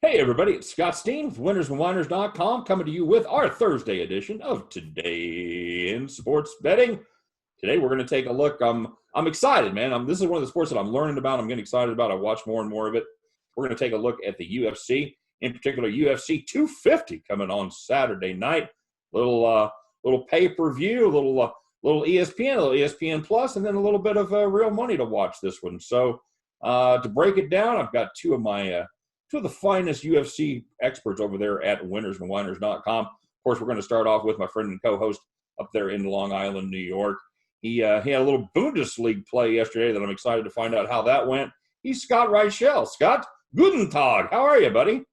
Hey, everybody, it's Scott Steen with winnersandwhiners.com coming to you with our Thursday edition of Today in Sports Betting. Today, we're going to take a look. I'm excited, man. This is one of the sports that I'm learning about. I'm getting excited about. I watch more and more of it. We're going to take a look at the UFC, in particular UFC 250 coming on Saturday night. Little pay-per-view, little ESPN, a little ESPN Plus, and then a little bit of real money to watch this one. So to break it down, I've got two of the finest UFC experts over there at winnersandwhiners.com. Of course, we're going to start off with my friend and co-host up there in Long Island, New York. He had a little Bundesliga play yesterday that I'm excited to find out how that went. He's Scott Reichel. Scott, guten Tag. How are you, buddy?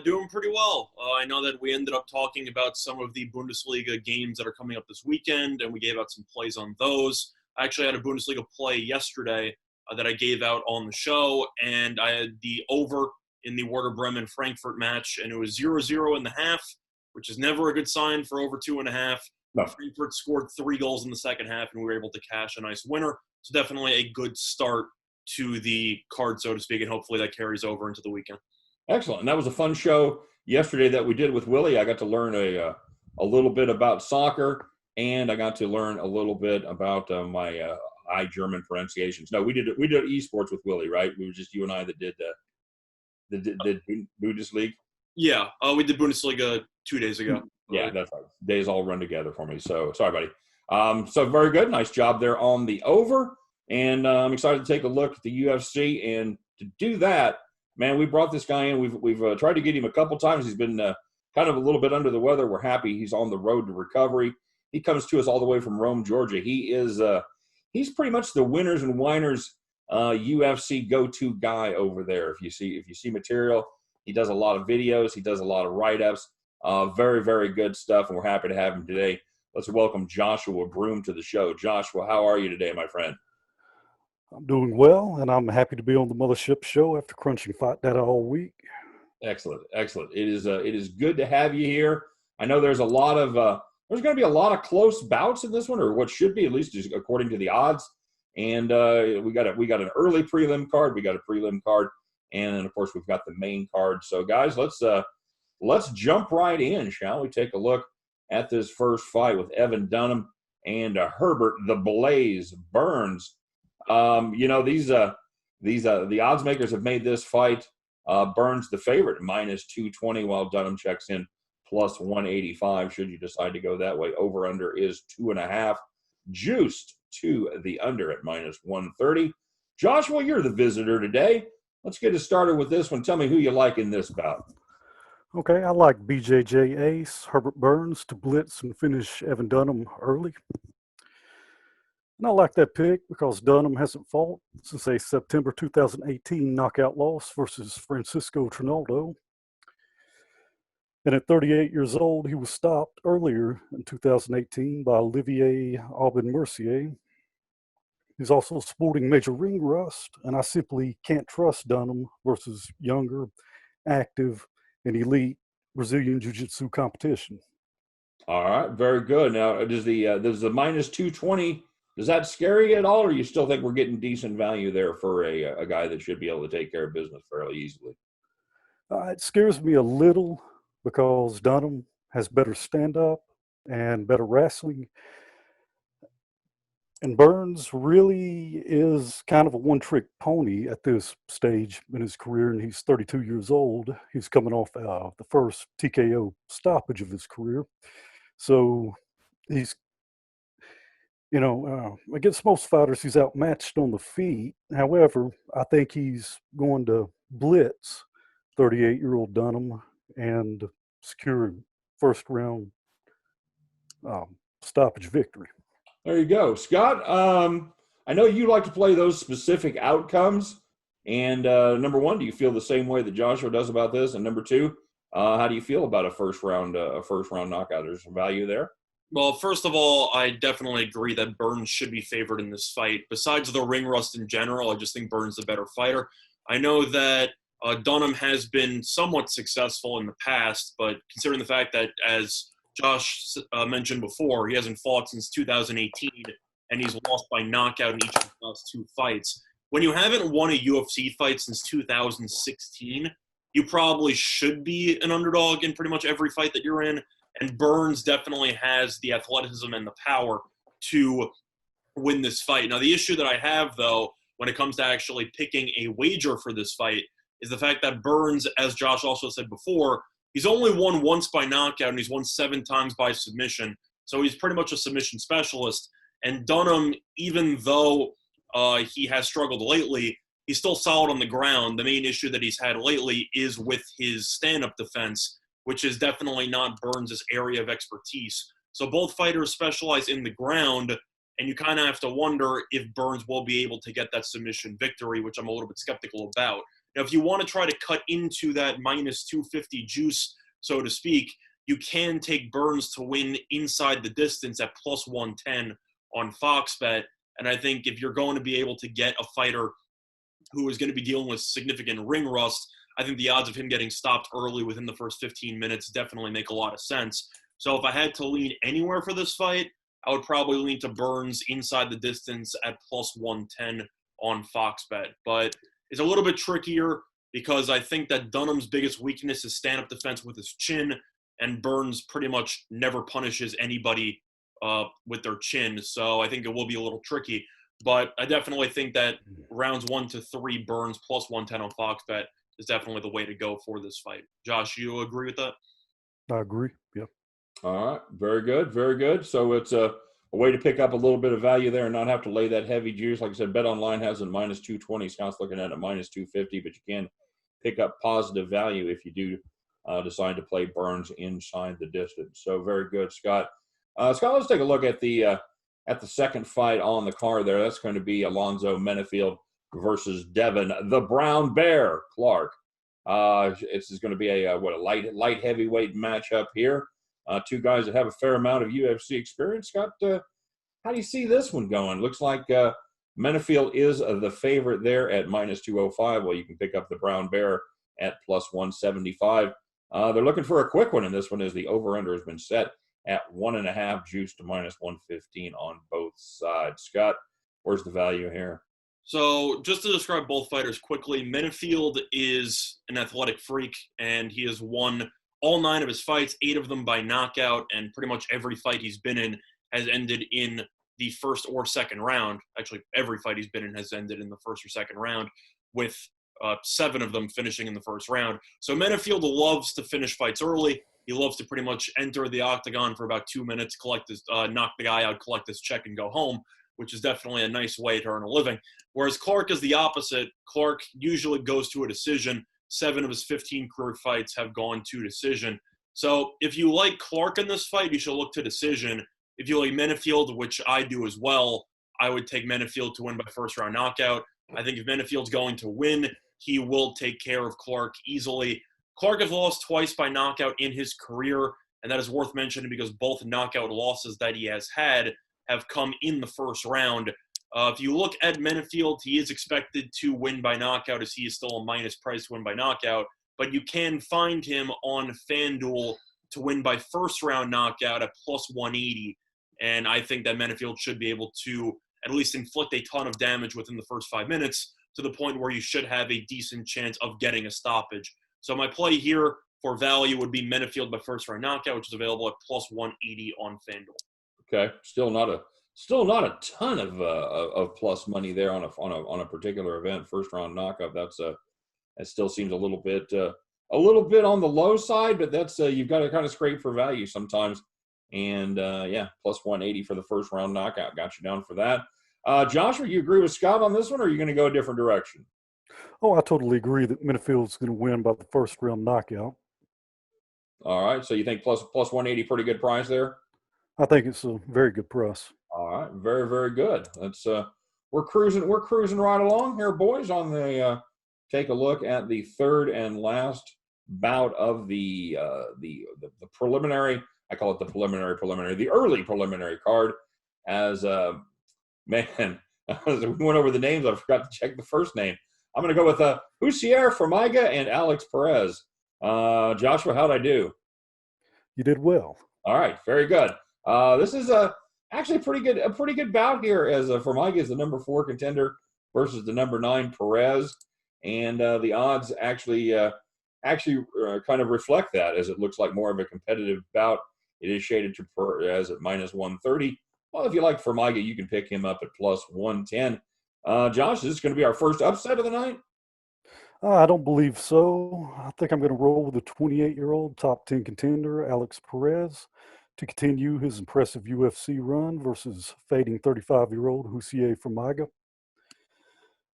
Doing pretty well. I know that we ended up talking about some of the Bundesliga games that are coming up this weekend, and we gave out some plays on those. I actually had a Bundesliga play yesterday that I gave out on the show, and I had the over in the Werder Bremen-Frankfurt match, and it was 0-0 in the half, which is never a good sign for over 2.5. No. Frankfurt scored 3 goals in the second half, and we were able to cash a nice winner. So definitely a good start to the card, so to speak, and hopefully that carries over into the weekend. Excellent. And that was a fun show yesterday that we did with Willie. I got to learn a little bit about soccer, and I got to learn a little bit about my German pronunciations. No, we did esports with Willie, right? We were just you and I that did Bundesliga. Yeah, we did Bundesliga 2 days ago. Yeah, that's right. Days all run together for me. So sorry, buddy. So very good. Nice job there on the over. And I'm excited to take a look at the UFC. And to do that, man, we brought this guy in. We've tried to get him a couple times. He's been kind of a little bit under the weather. We're happy he's on the road to recovery. He comes to us all the way from Rome, Georgia. He's pretty much the Winners and Whiners UFC go-to guy over there. If you see material, he does a lot of videos. He does a lot of write-ups. Very, very good stuff, and we're happy to have him today. Let's welcome Joshua Broom to the show. Joshua, how are you today, my friend? I'm doing well, and I'm happy to be on the Mothership Show after crunching fight data all week. Excellent. It is good to have you here. I know there's going to be a lot of close bouts in this one, or what should be, at least according to the odds. And we got an early prelim card. We got a prelim card, and then of course we've got the main card. So guys, let's jump right in, shall we? Take a look at this first fight with Evan Dunham and Herbert the Blaze Burns. The odds makers have made this fight Burns the favorite, -220, while Dunham checks in +185. Should you decide to go that way, over under is 2.5, juiced to the under at -130. Joshua, you're the visitor today. Let's get it started with this one. Tell me who you like in this bout. Okay, I like BJJ ace Herbert Burns to blitz and finish Evan Dunham early. And I like that pick because Dunham hasn't fought since a September 2018 knockout loss versus Francisco Trinaldo. And at 38 years old, he was stopped earlier in 2018 by Olivier Aubin-Mercier. He's also sporting major ring rust, and I simply can't trust Dunham versus younger, active, and elite Brazilian Jiu-Jitsu competition. All right, very good. Now, does the -220, does that scare you at all, or you still think we're getting decent value there for a guy that should be able to take care of business fairly easily? It scares me a little because Dunham has better stand-up and better wrestling. And Burns really is kind of a one-trick pony at this stage in his career, and he's 32 years old. He's coming off the first TKO stoppage of his career. So he's, against most fighters, he's outmatched on the feet. However, I think he's going to blitz 38-year-old Dunham and secure first-round stoppage victory. There you go. Scott, I know you like to play those specific outcomes. And number one, do you feel the same way that Joshua does about this? And number two, how do you feel about a first round knockout? There's some value there? Well, first of all, I definitely agree that Burns should be favored in this fight. Besides the ring rust in general, I just think Burns is the better fighter. I know that Dunham has been somewhat successful in the past, but considering the fact that, as Josh mentioned before, he hasn't fought since 2018, and he's lost by knockout in each of his last 2 fights. When you haven't won a UFC fight since 2016, you probably should be an underdog in pretty much every fight that you're in. And Burns definitely has the athleticism and the power to win this fight. Now, the issue that I have, though, when it comes to actually picking a wager for this fight is the fact that Burns, as Josh also said before, he's only won once by knockout and he's won 7 times by submission. So he's pretty much a submission specialist. And Dunham, even though he has struggled lately, he's still solid on the ground. The main issue that he's had lately is with his stand-up defense, which is definitely not Burns' area of expertise. So both fighters specialize in the ground, and you kind of have to wonder if Burns will be able to get that submission victory, which I'm a little bit skeptical about. Now, if you want to try to cut into that minus 250 juice, so to speak, you can take Burns to win inside the distance at plus 110 on Fox Bet. And I think if you're going to be able to get a fighter who is going to be dealing with significant ring rust, I think the odds of him getting stopped early within the first 15 minutes definitely make a lot of sense. So if I had to lean anywhere for this fight, I would probably lean to Burns inside the distance at plus 110 on Fox Bet. But it's a little bit trickier because I think that Dunham's biggest weakness is stand-up defense with his chin, and Burns pretty much never punishes anybody with their chin. So I think it will be a little tricky. But I definitely think that rounds 1 to 3, Burns plus 110 on Fox Bet is definitely the way to go for this fight. Josh, you agree with that? I agree. Yeah. All right. Very good. Very good. So it's a way to pick up a little bit of value there and not have to lay that heavy juice. Like I said, Bet Online has it minus 220. Scott's looking at it minus 250, but you can pick up positive value if you do decide to play Burns inside the distance. So very good, Scott. Scott, let's take a look at the second fight on the card there. That's going to be Alonzo Menafield versus Devin the Brown Bear Clark. This is going to be a light heavyweight matchup here. Two guys that have a fair amount of UFC experience. Scott, how do you see this one going? Looks like Menafield is the favorite there at minus 205. Well, you can pick up the Brown Bear at plus 175. They're looking for a quick one in this one as the over-under has been set at 1.5 juice to minus 115 on both sides. Scott, where's the value here? So just to describe both fighters quickly, Menafield is an athletic freak, and he has won all 9 of his fights, 8 of them by knockout, and pretty much every fight he's been in has ended in the first or second round. Actually, every fight he's been in has ended in the first or second round, with 7 of them finishing in the first round. So Menafield loves to finish fights early. He loves to pretty much enter the octagon for about 2 minutes, collect his, knock the guy out, collect his check, and go home, which is definitely a nice way to earn a living. Whereas Clark is the opposite. Clark usually goes to a decision. 7 of his 15 career fights have gone to decision. So if you like Clark in this fight, you should look to decision. If you like Menafield, which I do as well, I would take Menafield to win by first-round knockout. I think if Menafield's going to win, he will take care of Clark easily. Clark has lost twice by knockout in his career, and that is worth mentioning because both knockout losses that he has had have come in the first round. If you look at Menafield, he is expected to win by knockout as he is still a minus price to win by knockout, but you can find him on FanDuel to win by first-round knockout at plus 180, and I think that Menafield should be able to at least inflict a ton of damage within the first 5 minutes to the point where you should have a decent chance of getting a stoppage. So my play here for value would be Menafield by first-round knockout, which is available at plus 180 on FanDuel. Okay, still not a ton of plus money there on a particular event. First-round knockout, that still seems a little bit on the low side, but that's you've got to kind of scrape for value sometimes. And plus 180 for the first-round knockout got you down for that. Joshua, you agree with Scott on this one, or are you going to go a different direction? Oh, I totally agree that Menafield's going to win by the first round knockout. All right, so you think plus 180, pretty good price there? I think it's a very good price. All right, very, very good. That's we're cruising right along here, boys. On the take a look at the third and last bout of the preliminary. I call it the the early preliminary card. As as we went over the names, I forgot to check the first name. I'm going to go with Hussier Formiga and Alex Perez. Joshua, how'd I do? You did well. All right, very good. This is actually a pretty good bout here, as Formiga is the number 4 contender versus the number 9 Perez, and the odds actually actually kind of reflect that, as it looks like more of a competitive bout. It is shaded to Perez at -130. Well, if you like Formiga, you can pick him up at +110. Josh, is this going to be our first upset of the night? I don't believe so. I think I'm going to roll with the 28-year-old top 10 contender, Alex Perez, to continue his impressive UFC run versus fading 35-year-old Hussier Formiga.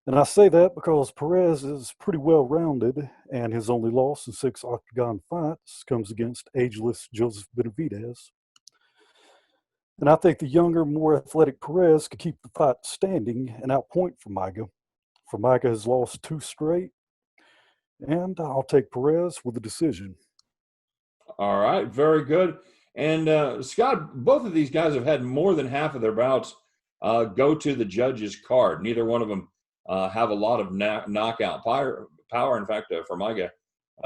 And I say that because Perez is pretty well-rounded, and his only loss in 6 octagon fights comes against ageless Joseph Benavidez. And I think the younger, more athletic Perez could keep the fight standing and outpoint Formiga. Formiga has lost 2 straight, and I'll take Perez with a decision. All right, very good. And Scott, both of these guys have had more than half of their bouts go to the judges' card. Neither one of them have a lot of knockout power. In fact, Formiga,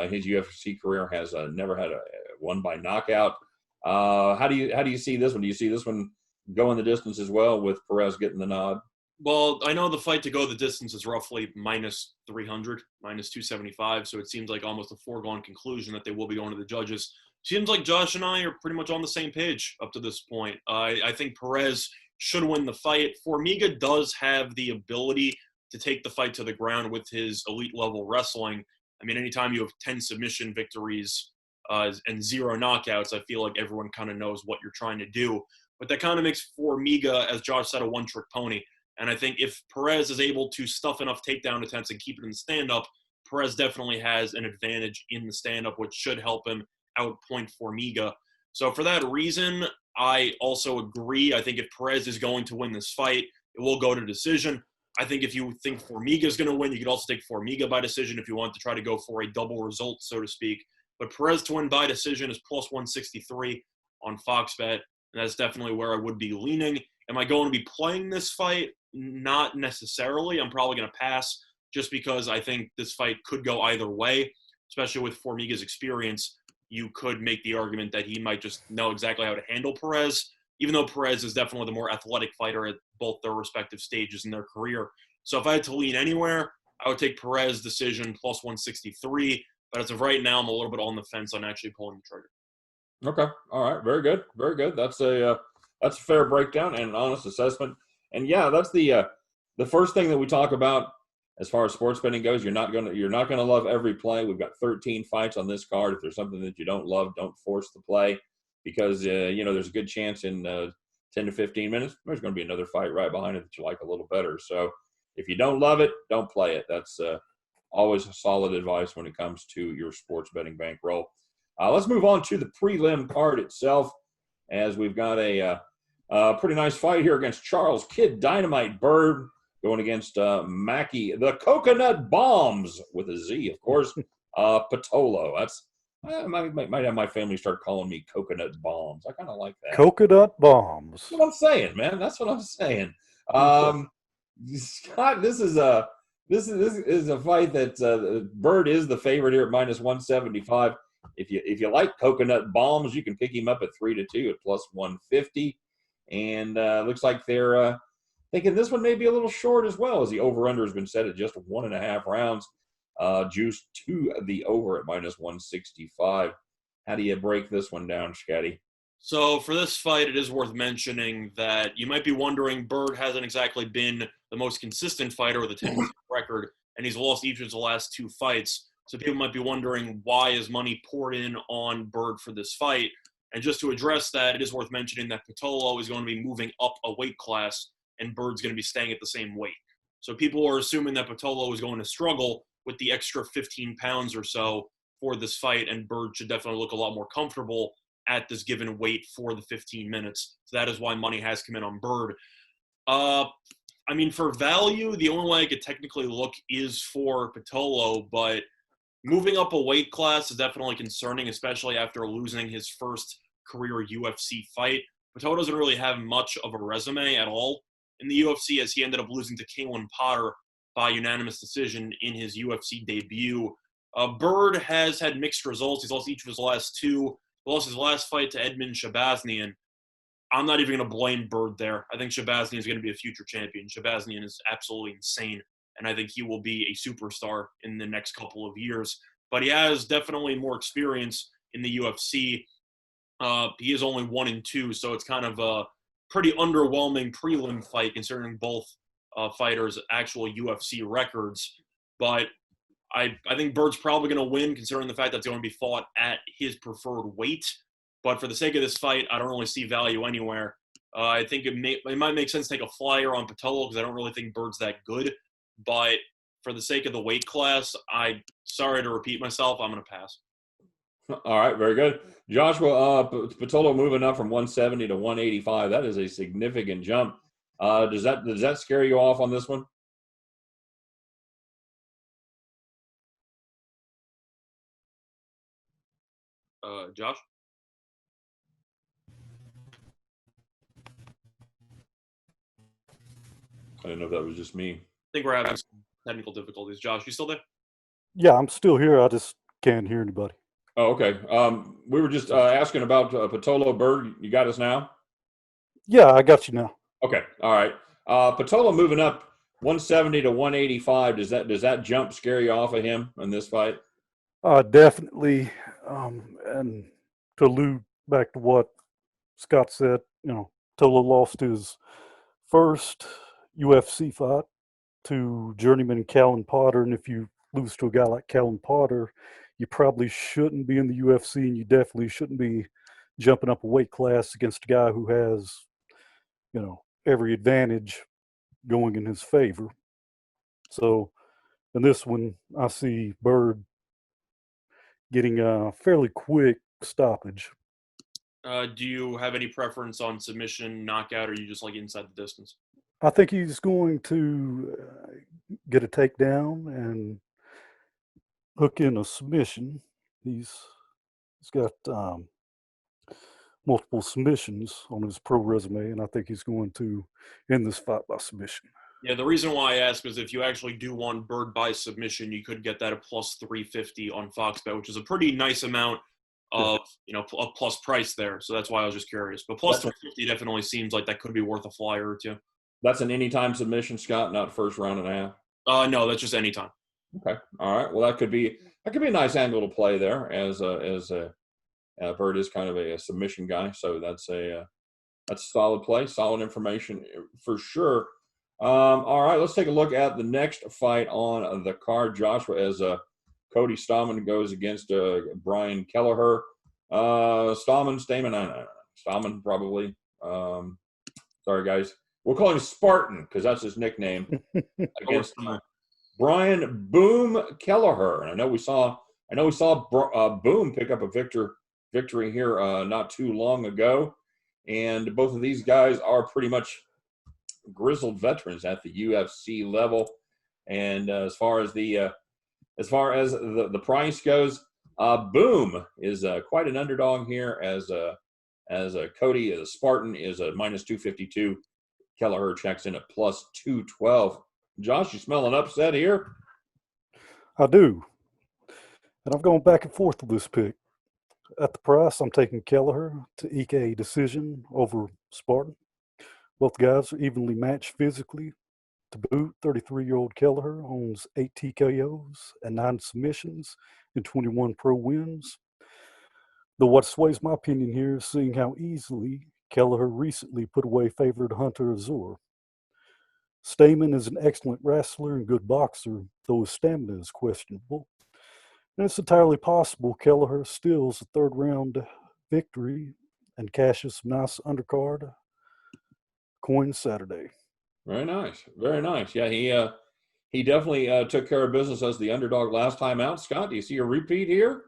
his UFC career has never had one by knockout. How do you see this one? Do you see this one going the distance as well, with Perez getting the nod? Well, I know the fight to go the distance is roughly -300, -275, so it seems like almost a foregone conclusion that they will be going to the judges. Seems like Josh and I are pretty much on the same page up to this point. I think Perez should win the fight. Formiga does have the ability to take the fight to the ground with his elite level wrestling. I mean, anytime you have 10 submission victories and 0 knockouts, I feel like everyone kind of knows what you're trying to do. But that kind of makes Formiga, as Josh said, a one-trick pony. And I think if Perez is able to stuff enough takedown attempts and keep it in the stand-up, Perez definitely has an advantage in the stand-up, which should help him outpoint Formiga. So for that reason, I also agree. I think if Perez is going to win this fight, it will go to decision. I think if you think Formiga is going to win, you could also take Formiga by decision if you want to try to go for a double result, so to speak. But Perez to win by decision is +163 on Fox Bet, and that's definitely where I would be leaning. Am I going to be playing this fight? Not necessarily. I'm probably going to pass just because I think this fight could go either way, especially with Formiga's experience. You could make the argument that he might just know exactly how to handle Perez, even though Perez is definitely the more athletic fighter at both their respective stages in their career. So if I had to lean anywhere, I would take Perez decision +163. But as of right now, I'm a little bit on the fence on actually pulling the trigger. Okay. All right. Very good. Very good. That's a fair breakdown and an honest assessment. And yeah, that's the first thing that we talk about as far as sports betting goes. You're not gonna love every play. We've got 13 fights on this card. If there's something that you don't love, don't force the play, because there's a good chance in 10 to 15 minutes there's going to be another fight right behind it that you like a little better. So if you don't love it, don't play it. That's always a solid advice when it comes to your sports betting bankroll. Let's move on to the prelim card itself, as we've got a pretty nice fight here against Charles Kid Dynamite Bird going against Mackie the Coconut Bombs with a Z, of course, Patolo. That's might have my family start calling me Coconut Bombs. I kind of like that. Coconut Bombs. That's what I'm saying, man. That's what I'm saying. Scott, this is a fight that Bird is the favorite here at -175. If you like Coconut Bombs, you can pick him up at 3-2 at +150. And looks like they're thinking this one may be a little short as well, as the over-under has been set at just 1.5 rounds. Juice to the over at -165. How do you break this one down, Scotty? So for this fight, it is worth mentioning that you might be wondering, Bird hasn't exactly been the most consistent fighter with a 10 record, and he's lost each of his last 2 fights. So people might be wondering, why is money poured in on Bird for this fight? And just to address that, it is worth mentioning that Patolo is going to be moving up a weight class, and Bird's going to be staying at the same weight. So people are assuming that Patolo is going to struggle with the extra 15 pounds or so for this fight, and Bird should definitely look a lot more comfortable at this given weight for the 15 minutes. So that is why money has come in on Bird. I mean, for value, the only way I could technically look is for Patolo, but moving up a weight class is definitely concerning, especially after losing his first career UFC fight. Patolo doesn't really have much of a resume at all in the UFC, as he ended up losing to Kalen Potter by unanimous decision in his UFC debut. Bird has had mixed results. He's lost each of his last 2. He lost his last fight to Edmund Shabaznian. I'm not even going to blame Bird there. I think Shabaznian is going to be a future champion. Shabaznian is absolutely insane, and I think he will be a superstar in the next couple of years. but he has definitely more experience in the UFC. He is only 1-2, so it's kind of a pretty underwhelming prelim fight considering both fighters' actual UFC records. But I think Bird's probably going to win considering the fact that it's going to be fought at his preferred weight. But for the sake of this fight, I don't really see value anywhere. I think it might make sense to take a flyer on Patolo because I don't really think Bird's that good. But for the sake of the weight class, sorry to repeat myself, I'm going to pass. All right, very good. Joshua, Patolo moving up from 170 to 185. That is a significant jump. Does that scare you off on this one? Josh? I didn't know if that was just me. I think we're having some technical difficulties. Josh, you still there? Yeah, I'm still here. I just can't hear anybody. Oh, okay. We were just asking about Patolo. Bird. You got us now? Yeah, I got you now. Okay. All right. Patolo moving up 170 to 185. Does that jump scare you off of him in this fight? Definitely. And to allude back to what Scott said, Tolo lost his first UFC fight to journeyman Callan Potter, and if you lose to a guy like Callan Potter, you probably shouldn't be in the UFC, and you definitely shouldn't be jumping up a weight class against a guy who has, every advantage going in his favor. So in this one, I see Bird getting a fairly quick stoppage. Do you have any preference on submission, knockout, or you just like inside the distance? I think he's going to get a takedown and hook in a submission. He's got multiple submissions on his pro resume, and I think he's going to end this fight by submission. Yeah, the reason why I ask is if you actually do want Bird by submission, you could get that at plus 350 on Fox Bet, which is a pretty nice amount of a plus price there. So that's why I was just curious. But plus 350 definitely seems like that could be worth a flyer or two. That's an anytime submission, Scott, not first round and a half. No, that's just anytime. Okay. All right. Well, that could be a nice angle to play there as Bird is kind of a submission guy, so that's a solid play, solid information for sure. All right, let's take a look at the next fight on the card, Joshua, as Cody Stamann goes against Brian Kelleher. Stamann probably. Sorry, guys. We'll call him Spartan because that's his nickname. Against Brian Boom Kelleher. And I know we saw Boom pick up a victory here not too long ago. And both of these guys are pretty much grizzled veterans at the UFC level. And as far as the price goes, Boom is quite an underdog here as Cody the Spartan is a minus 252. Kelleher checks in at plus 212. Josh, you smell an upset here? I do. And I've gone back and forth with this pick. At the price, I'm taking Kelleher to eke a decision over Spartan. Both guys are evenly matched physically. To boot, 33-year-old Kelleher owns 8 TKOs and 9 submissions and 21 pro wins. Though what sways my opinion here is seeing how easily Kelleher recently put away favored Hunter Azure. Stamann is an excellent wrestler and good boxer, though his stamina is questionable. And it's entirely possible Kelleher steals a third-round victory and cashes some nice undercard coin Saturday. Very nice. Very nice. Yeah, he definitely took care of business as the underdog last time out. Scott, do you see a repeat here?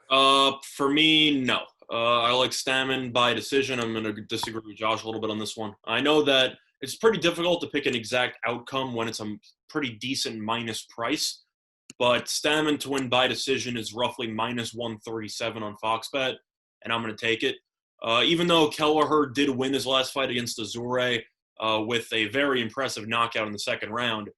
For me, no. I like Stamann by decision. I'm going to disagree with Josh a little bit on this one. I know that it's pretty difficult to pick an exact outcome when it's a pretty decent minus price, but Stamann to win by decision is roughly minus 137 on Fox Bet, and I'm going to take it. Even though Kelleher did win his last fight against Azure with a very impressive knockout in the second round,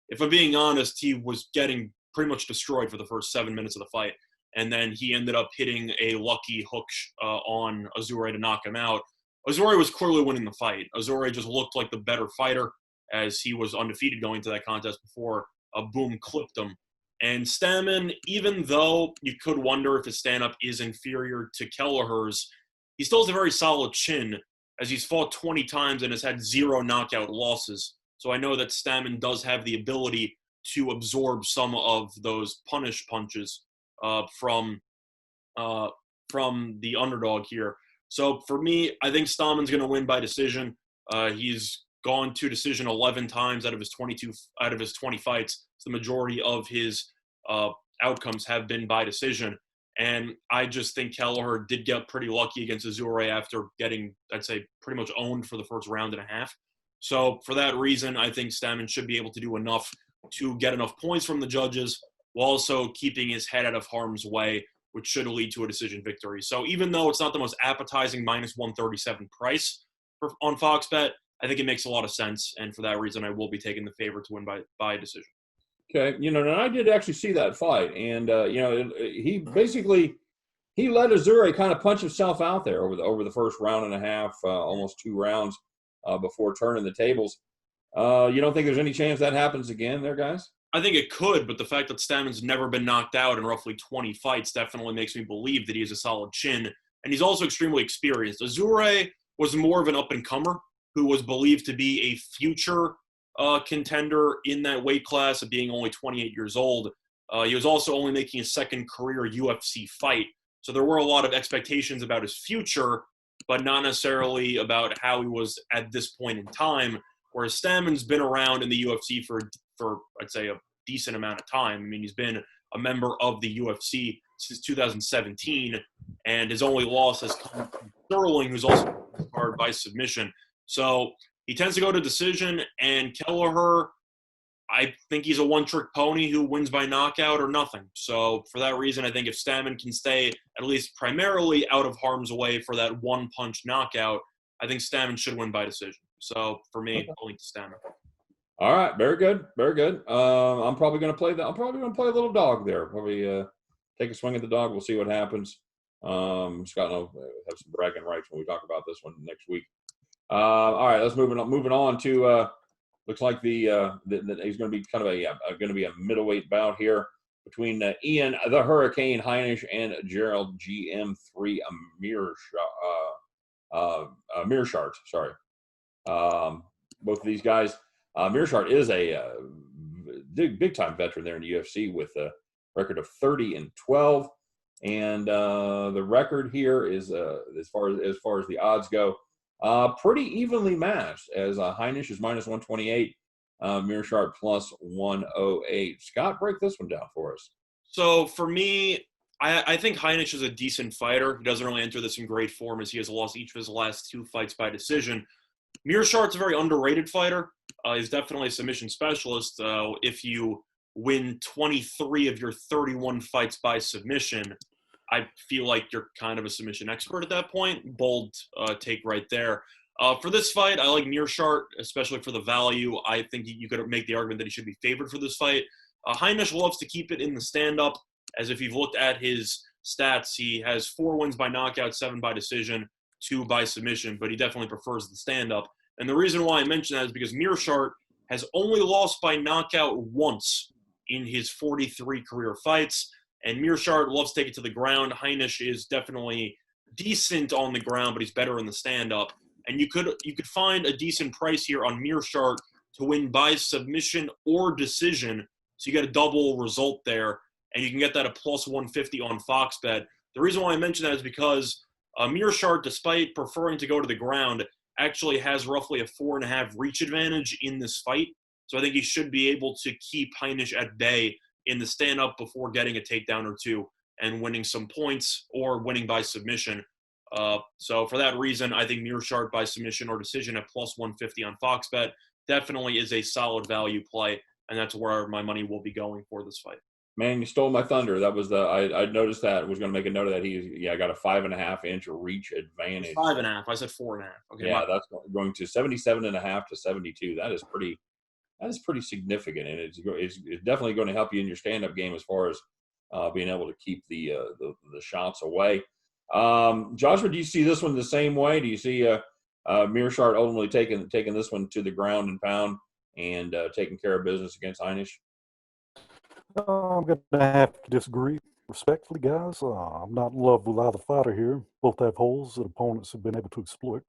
if I'm being honest, he was getting pretty much destroyed for the first 7 minutes of the fight. And then he ended up hitting a lucky hook on Azure to knock him out. Azure was clearly winning the fight. Azure just looked like the better fighter as he was undefeated going into that contest before Boom clipped him. And Stammen, even though you could wonder if his stand-up is inferior to Kelleher's, he still has a very solid chin, as he's fought 20 times and has had 0 knockout losses. So I know that Stammen does have the ability to absorb some of those punish punches from the underdog here. So for me, I think Stammen's going to win by decision. He's gone to decision 11 times out of his 20 fights. So the majority of his outcomes have been by decision. And I just think Kelleher did get pretty lucky against Azure after getting, I'd say, pretty much owned for the first round and a half. So for that reason, I think Stammen should be able to do enough to get enough points from the judges while also keeping his head out of harm's way, which should lead to a decision victory. So even though it's not the most appetizing -137 price on Fox Bet, I think it makes a lot of sense. And for that reason, I will be taking the favorite to win by decision. Okay, and I did actually see that fight, and he basically let Azure kind of punch himself out there over the first round and a half, almost 2 rounds before turning the tables. You don't think there's any chance that happens again, there, guys? I think it could, but the fact that Stammen's never been knocked out in roughly 20 fights definitely makes me believe that he has a solid chin, and he's also extremely experienced. Azure was more of an up-and-comer who was believed to be a future contender in that weight class of being only 28 years old. He was also only making his second career UFC fight. So there were a lot of expectations about his future, but not necessarily about how he was at this point in time, whereas Stammen's been around in the UFC for I'd say, a decent amount of time. I mean, he's been a member of the UFC since 2017, and his only loss has come from Sterling, who's also hard by submission. So he tends to go to decision, and Kelleher, I think he's a one-trick pony who wins by knockout or nothing. So for that reason, I think if Stammen can stay at least primarily out of harm's way for that one-punch knockout, I think Stammen should win by decision. So for me, I'll lean to Stammen. All right, very good, very good. I'm probably going to play I'm probably going to play a little dog there. Probably take a swing at the dog. We'll see what happens. Scott and I have some bragging rights when we talk about this one next week. All right, let's moving on to looks like he's going to be kind of going to be a middleweight bout here between Ian the Hurricane Heinisch and Gerald GM3 Mearshart. Sorry, both of these guys. Mearshart is a big time veteran there in the UFC with a record of 30-12, and the record here is as far as the odds go, pretty evenly matched. As Heinisch is -128, Mearshart +108. Scott, break this one down for us. So for me, I think Heinisch is a decent fighter. He doesn't really enter this in great form, as he has lost each of his last 2 fights by decision. Mearshart's a very underrated fighter. He's definitely a submission specialist. If you win 23 of your 31 fights by submission, I feel like you're kind of a submission expert at that point. Bold take right there. For this fight, I like Mearshart, especially for the value. I think you could make the argument that he should be favored for this fight. Heinisch loves to keep it in the stand-up, as if you've looked at his stats, he has 4 wins by knockout, 7 by decision, 2 by submission, but he definitely prefers the stand-up. And the reason why I mention that is because Mearshart has only lost by knockout once in his 43 career fights, and Mearshart loves to take it to the ground. Heinisch is definitely decent on the ground, but he's better in the stand-up. And you could find a decent price here on Mearshart to win by submission or decision, so you get a double result there, and you can get that at +150 on Fox Bet. The reason why I mention that is because Mearshart, despite preferring to go to the ground, actually has roughly a 4.5 reach advantage in this fight. So I think he should be able to keep Heinisch at bay in the stand-up before getting a takedown or 2 and winning some points or winning by submission. So for that reason, I think Mearshart by submission or decision at +150 on Fox Bet definitely is a solid value play, and that's where my money will be going for this fight. Man, you stole my thunder. That was I noticed that. I was going to make a note of that. He got a 5.5-inch reach advantage. 5.5. I said 4.5. Okay. Yeah, that's going to 77.5 to 72. That is pretty significant, and it's definitely going to help you in your stand-up game as far as being able to keep the shots away. Joshua, do you see this one the same way? Do you see Mearshart ultimately taking this one to the ground and pound and taking care of business against Heinisch? I'm going to have to disagree respectfully, guys. I'm not in love with either fighter here. Both have holes that opponents have been able to exploit.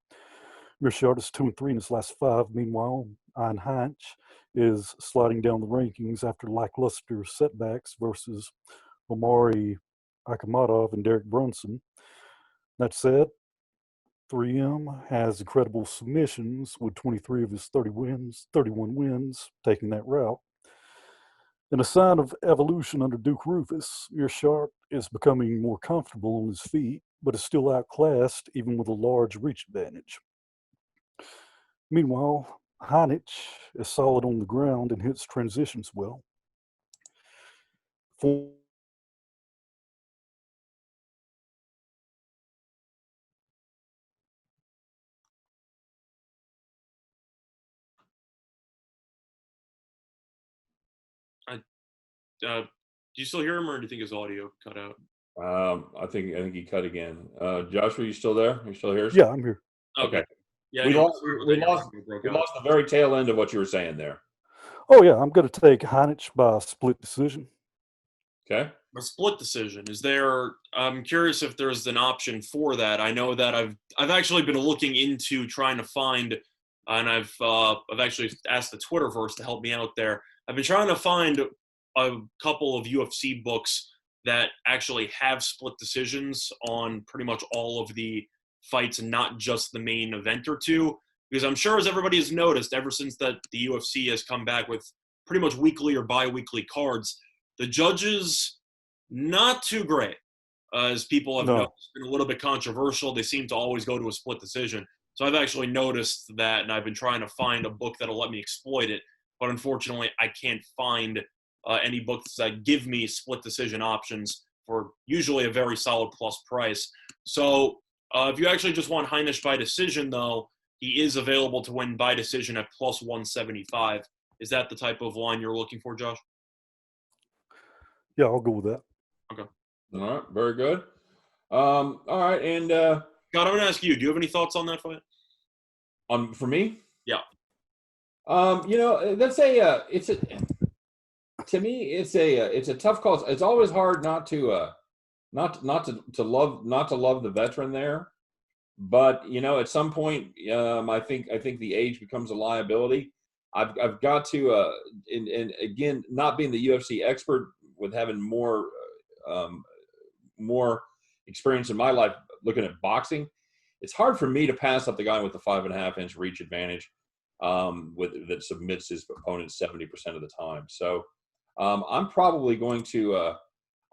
Mearshart is 2-3 in his last 5. Meanwhile, Ian Heinz is sliding down the rankings after lackluster setbacks versus Omari Akhmadov and Derek Brunson. That said, 3M has incredible submissions with 23 of his 31 wins taking that route. In a sign of evolution under Duke Rufus, Mearshart is becoming more comfortable on his feet, but is still outclassed even with a large reach advantage. Meanwhile, Heinich is solid on the ground and hits transitions well. For Do you still hear him, or do you think his audio cut out? I think he cut again. Joshua, you still there? You still here? Yeah, I'm here. Okay. Yeah, We no, lost. sorry about We that. lost. Broke We out. lost the very tail end of what you were saying there. Oh yeah, I'm going to take Heinich by a split decision. Okay. A split decision. Is there? I'm curious if there's an option for that. I know that I've actually been looking into trying to find, and I've actually asked the Twitterverse to help me out there. I've been trying to find a couple of UFC books that actually have split decisions on pretty much all of the fights and not just the main event or two. Because I'm sure, as everybody has noticed, ever since that the UFC has come back with pretty much weekly or bi-weekly cards, the judges not too great. As people have noticed, it's been a little bit controversial. They seem to always go to a split decision. So I've actually noticed that, and I've been trying to find a book that'll let me exploit it. But unfortunately, I can't find any books that give me split decision options for usually a very solid plus price. So if you actually just want Heinisch by decision, though, he is available to win by decision at plus 175. Is that the type of line you're looking for, Josh? Yeah, I'll go with that. Okay. All right. Very good. All right. And Scott, I'm going to ask you. Do you have any thoughts on that fight? for me, Yeah. That's to me, it's a tough call. It's always hard not to love the veteran there, but at some point, I think the age becomes a liability. I've got to and again, not being the UFC expert, with having more experience in my life looking at boxing, it's hard for me to pass up the guy with the 5.5-inch reach advantage that submits his opponent 70% of the time. So I'm probably going to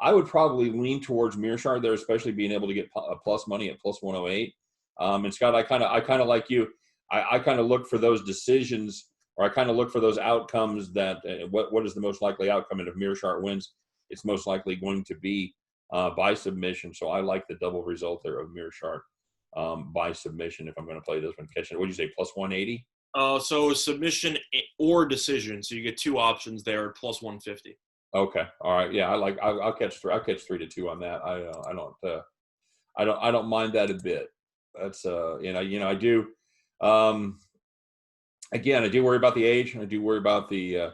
I would probably lean towards Mearshart there, especially being able to get plus money at plus 108. And Scott, I kind of like you. I kind of look for those decisions, or I kind of look for those outcomes that what is the most likely outcome, and if Mearshart wins, it's most likely going to be by submission. So I like the double result there of Mearshart by submission if I'm going to play this one. Catching, what did you say, plus 180? So submission or decision. So you get two options there at plus 150. Okay, all right, yeah, I'll catch 3-2 on that. I don't mind that a bit. That's I do. Again, I do worry about the age. I do worry about the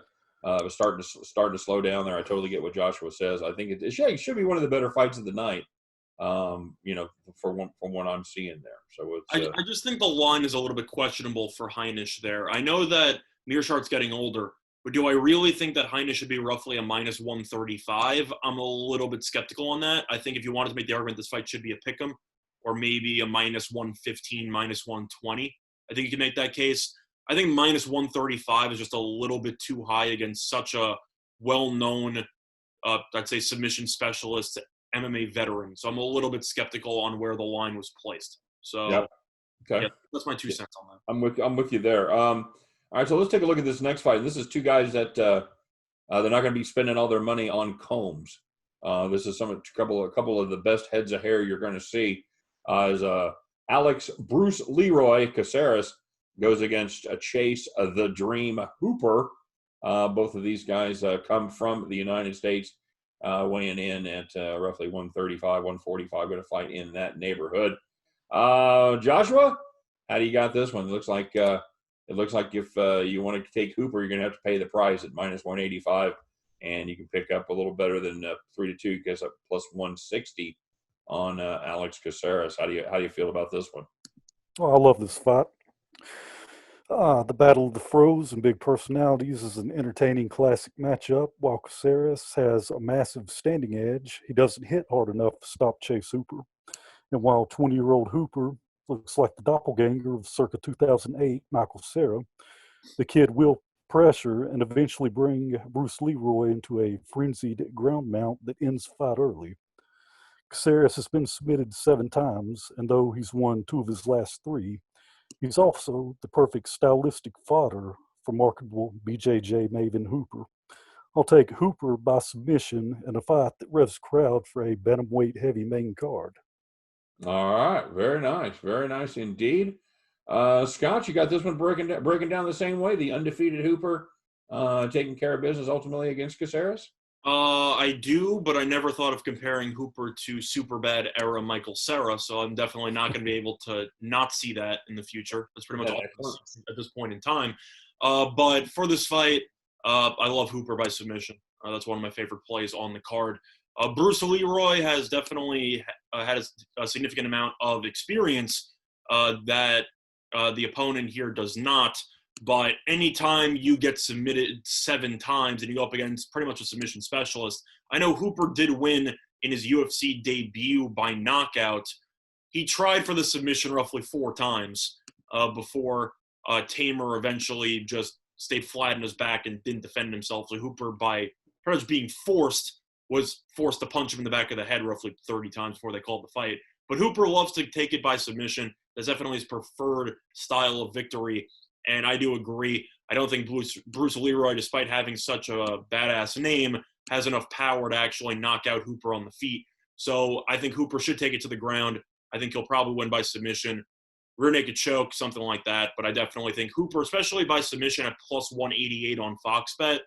starting to slow down there. I totally get what Joshua says. I think it should be one of the better fights of the night. From what I'm seeing there. So it's, I just think the line is a little bit questionable for Heinisch there. I know that Mearshart's getting older, but do I really think that Heinisch should be roughly a minus 135? I'm a little bit skeptical on that. I think if you wanted to make the argument this fight should be a pick'em, or maybe a minus 115, minus 120, I think you can make that case. I think minus 135 is just a little bit too high against such a well-known, I'd say, submission specialist, MMA veteran. So I'm a little bit skeptical on where the line was placed. So yep. Okay. Yeah, that's my 2 cents on that. I'm with you there. All right, so let's take a look at this next fight. This is two guys that they're not going to be spending all their money on combs. This is a couple of the best heads of hair you're going to see. As Alex Bruce Leroy Caceres goes against Chase the Dream Hooper. Both of these guys come from the United States, weighing in at roughly 135, 145. Going to fight in that neighborhood. Joshua, how do you got this one? It looks like if you want to take Hooper, you're going to have to pay the price at minus 185. and you can pick up a little better than 3-2 because up plus 160 on Alex Caceres. How do you feel about this one? Oh, I love this fight. The Battle of the Froze and Big Personalities is an entertaining classic matchup. While Caceres has a massive standing edge, he doesn't hit hard enough to stop Chase Hooper. And while 20-year-old Hooper looks like the doppelganger of circa 2008 Michael Cera, the kid will pressure and eventually bring Bruce Leroy into a frenzied ground mount that ends the fight early. Caceres has been submitted 7 times, and though he's won 2 of his last 3, he's also the perfect stylistic fodder for marketable BJJ maven Hooper. I'll take Hooper by submission in a fight that revs crowd for a bantamweight heavy main card. All right, very nice indeed. Scott, you got this one breaking down the same way. The undefeated Hooper taking care of business ultimately against Caceres. I do, but I never thought of comparing Hooper to super bad era Michael Cera, so I'm definitely not going to be able to not see that in the future. That's pretty much all at this point in time. But for this fight, I love Hooper by submission. That's one of my favorite plays on the card. Bruce Leroy has definitely had a significant amount of experience that the opponent here does not. But anytime you get submitted 7 times and you go up against pretty much a submission specialist, I know Hooper did win in his UFC debut by knockout. He tried for the submission roughly 4 times before Tamer eventually just stayed flat on his back and didn't defend himself. So Hooper, by pretty much being was forced to punch him in the back of the head roughly 30 times before they called the fight. But Hooper loves to take it by submission. That's definitely his preferred style of victory. And I do agree. I don't think Bruce Leroy, despite having such a badass name, has enough power to actually knock out Hooper on the feet. So I think Hooper should take it to the ground. I think he'll probably win by submission, rear naked choke, something like that. But I definitely think Hooper, especially by submission at plus 188 on Fox Bet,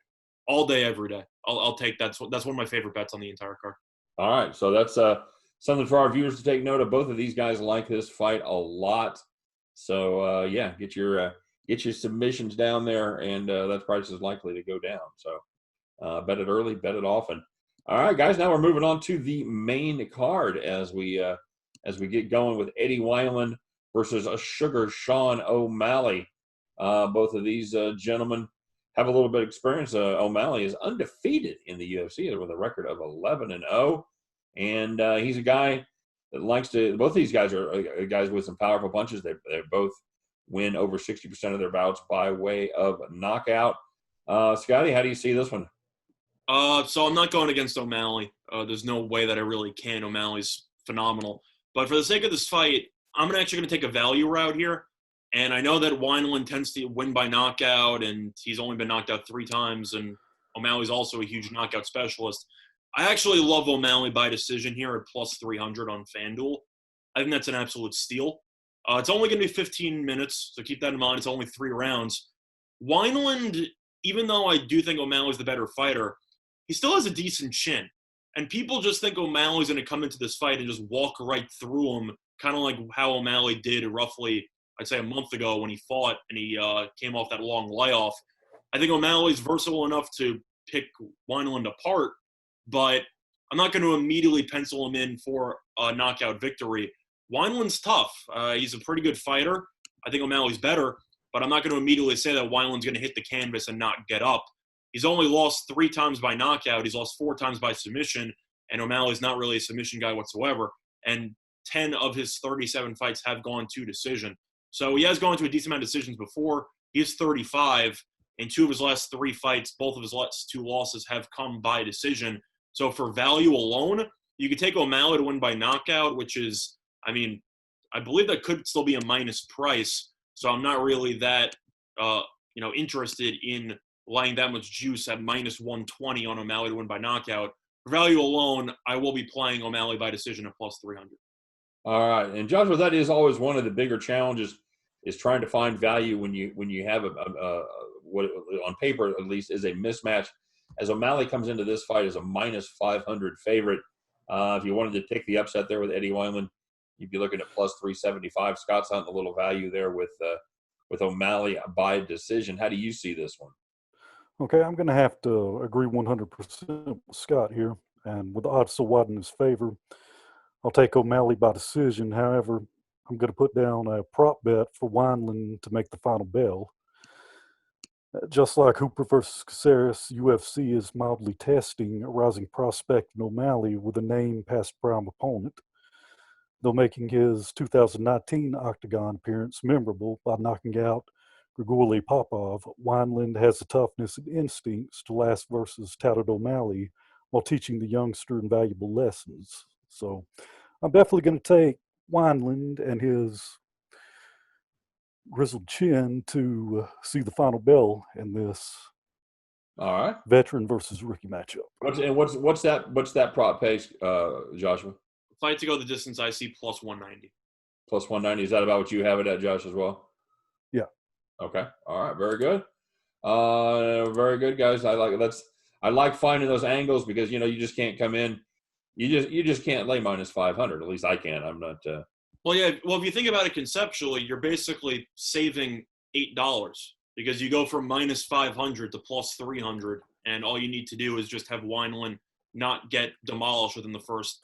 all day, every day. I'll take that. That's one of my favorite bets on the entire card. All right, so that's something for our viewers to take note of. Both of these guys like this fight a lot. So yeah, get your submissions down there, and that price is likely to go down. So bet it early, bet it often. All right, guys, now we're moving on to the main card as we get going with Eddie Wineland versus Sugar Sean O'Malley. Both of these gentlemen have a little bit of experience. O'Malley is undefeated in the UFC with a record of 11-0, and he's a guy that likes to. Both of these guys are guys with some powerful punches. They both win over 60% of their bouts by way of knockout. Scotty, how do you see this one? So I'm not going against O'Malley. There's no way that I really can. O'Malley's phenomenal. But for the sake of this fight, I'm actually going to take a value route here. And I know that Wineland tends to win by knockout, and he's only been knocked out 3 times, and O'Malley's also a huge knockout specialist. I actually love O'Malley by decision here at plus 300 on FanDuel. I think that's an absolute steal. It's only going to be 15 minutes, so keep that in mind. It's only 3 rounds. Wineland, even though I do think O'Malley's the better fighter, he still has a decent chin. And people just think O'Malley's going to come into this fight and just walk right through him, kind of like how O'Malley did roughly, I'd say, a month ago when he fought and he came off that long layoff. I think O'Malley's versatile enough to pick Wineland apart, but I'm not going to immediately pencil him in for a knockout victory. Wineland's tough. He's a pretty good fighter. I think O'Malley's better, but I'm not going to immediately say that Wineland's going to hit the canvas and not get up. He's only lost 3 times by knockout. He's lost 4 times by submission, and O'Malley's not really a submission guy whatsoever. And 10 of his 37 fights have gone to decision. So he has gone to a decent amount of decisions before. He is 35. In 2 of his last 3 fights, both of his last 2 losses have come by decision. So for value alone, you could take O'Malley to win by knockout, which is, I mean, I believe that could still be a minus price. So I'm not really that, interested in laying that much juice at minus 120 on O'Malley to win by knockout. For value alone, I will be playing O'Malley by decision at plus 300. All right, and Joshua, that is always one of the bigger challenges, is trying to find value when you have what on paper at least is a mismatch. As O'Malley comes into this fight as a minus 500 favorite, if you wanted to take the upset there with Eddie Wineland, you'd be looking at plus 375. Scott's hunting a little value there with O'Malley by decision. How do you see this one? Okay, I'm going to have to agree 100% with Scott here. And with the odds so wide in his favor, I'll take O'Malley by decision. However, I'm going to put down a prop bet for Wineland to make the final bell. Just like Hooper versus Caceres, UFC is mildly testing a rising prospect in O'Malley with a name past prime opponent, though making his 2019 Octagon appearance memorable by knocking out Grigori Popov. Wineland has the toughness and instincts to last versus touted O'Malley while teaching the youngster invaluable lessons. So I'm definitely going to take Wineland and his grizzled chin to see the final bell in this All right. veteran versus rookie matchup. What's that prop pace, Joshua? If I had to go the distance, I see plus 190. Plus 190. Is that about what you have it at, Josh, as well? Yeah. Okay. All right. Very good. Very good, guys. I like finding those angles because you just can't come in. You just can't lay minus 500. At least I can't. I'm not. Well, yeah. Well, if you think about it conceptually, you're basically saving $8 because you go from minus 500 to plus 300, and all you need to do is just have Wineland not get demolished within the first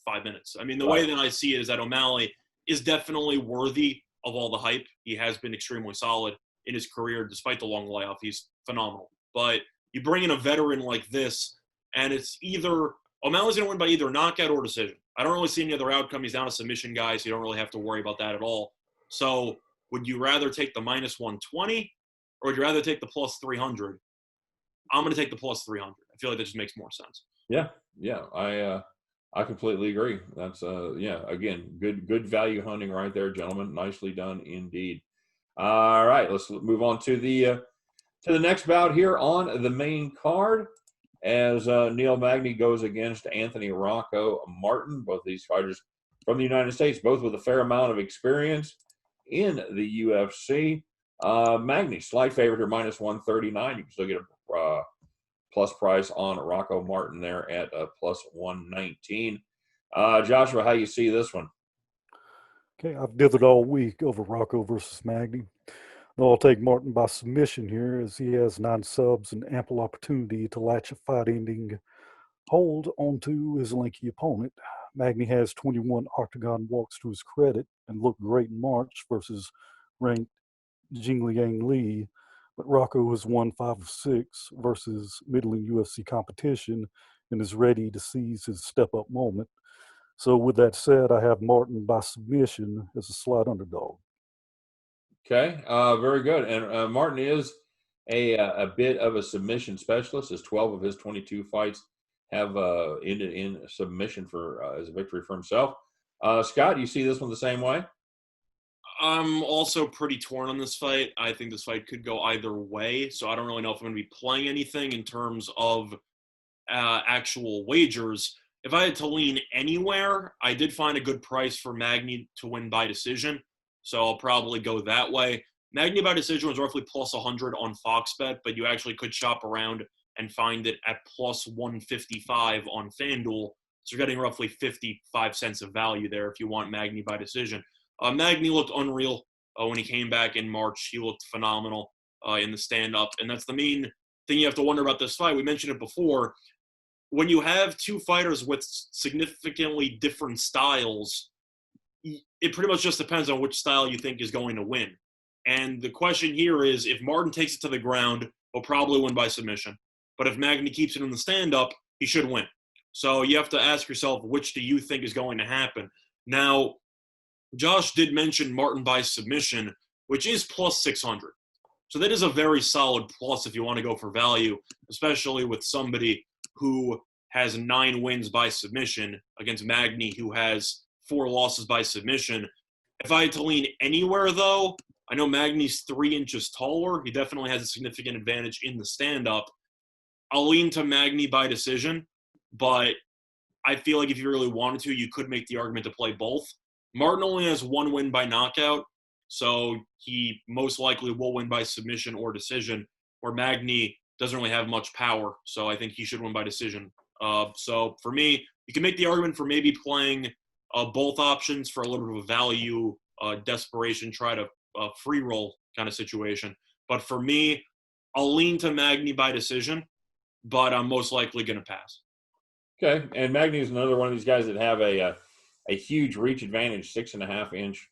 5 minutes. I mean, the way that I see it is that O'Malley is definitely worthy of all the hype. He has been extremely solid in his career, despite the long layoff. He's phenomenal. But you bring in a veteran like this, and it's either O'Malley's going to win by either knockout or decision. I don't really see any other outcome. He's down a submission guy, so you don't really have to worry about that at all. So would you rather take the minus 120 or would you rather take the plus 300? I'm going to take the plus 300. I feel like that just makes more sense. Yeah. I completely agree. That's again, good value hunting right there, gentlemen. Nicely done indeed. All right, let's move on to the next bout here on the main card as Neil Magny goes against Anthony Rocco Martin. Both these fighters from the United States, both with a fair amount of experience in the UFC. Magny, slight favorite here, minus 139. You can still get a plus price on Rocco Martin there at plus 119. Joshua, how you see this one? Okay, I've dithered all week over Rocco versus Magny. Though I'll take Martin by submission here as he has 9 subs and ample opportunity to latch a fight-ending hold onto his lanky opponent. Magny has 21 octagon walks to his credit and looked great in March versus ranked Jingliang Li, but Rocco has won 5 of 6 versus middling UFC competition and is ready to seize his step-up moment. So with that said, I have Martin by submission as a slight underdog. Okay, very good. And Martin is a bit of a submission specialist, as 12 of his 22 fights have ended in submission as a victory for himself. Scott, you see this one the same way? I'm also pretty torn on this fight. I think this fight could go either way, so I don't really know if I'm going to be playing anything in terms of actual wagers. If I had to lean anywhere, I did find a good price for Magny to win by decision, so I'll probably go that way. Magny by decision was roughly plus 100 on Fox Bet, but you actually could shop around and find it at plus 155 on FanDuel. So you're getting roughly 55 cents of value there if you want Magny by decision. Magny looked unreal when he came back in March. He looked phenomenal in the stand-up, and that's the main thing you have to wonder about this fight. We mentioned it before. When you have two fighters with significantly different styles, it pretty much just depends on which style you think is going to win. And the question here is, if Martin takes it to the ground, he'll probably win by submission. But if Magny keeps it in the stand-up, he should win. So you have to ask yourself, which do you think is going to happen? Now, Josh did mention Martin by submission, which is plus 600. So that is a very solid plus if you want to go for value, especially with somebody who has 9 wins by submission against Magny, who has 4 losses by submission. If I had to lean anywhere, though, I know Magny's 3 inches taller. He definitely has a significant advantage in the stand-up. I'll lean to Magny by decision, but I feel like if you really wanted to, you could make the argument to play both. Martin only has 1 win by knockout, so he most likely will win by submission or decision, where Magny doesn't really have much power, so I think he should win by decision. So for me, you can make the argument for maybe playing both options for a little bit of a value, desperation, try to free roll kind of situation. But for me, I'll lean to Magny by decision, but I'm most likely going to pass. Okay, and Magny is another one of these guys that have a huge reach advantage, 6.5-inch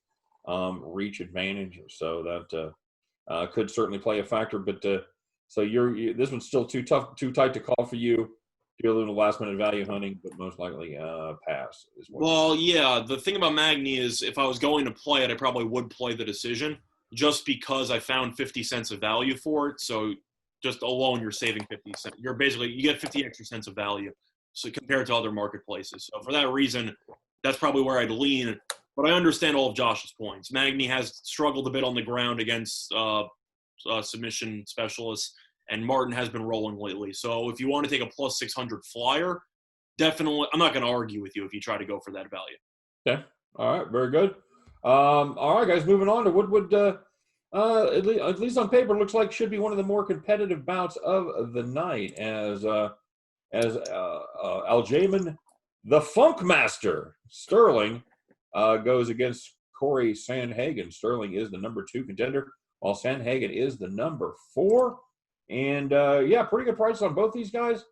reach advantage. So that could certainly play a factor. But so this one's still too tight to call for you. Do a little last minute value hunting, but most likely pass. Well, yeah. The thing about Magny is, if I was going to play it, I probably would play the decision, just because I found 50 cents of value for it. So just alone, you're saving 50 cents. You get 50 extra cents of value, so compared to other marketplaces. So for that reason, that's probably where I'd lean. But I understand all of Josh's points. Magny has struggled a bit on the ground against submission specialists, and Martin has been rolling lately. So if you want to take a plus 600 flyer, definitely, I'm not going to argue with you if you try to go for that value. Okay. All right. Very good. All right, guys. Moving on to Woodwood. At least on paper, looks like should be one of the more competitive bouts of the night, as Aljamain, the Funk Master Sterling, goes against Corey Sandhagen. Sterling is the number 2 contender, while Sandhagen is the number 4. And pretty good price on both these guys.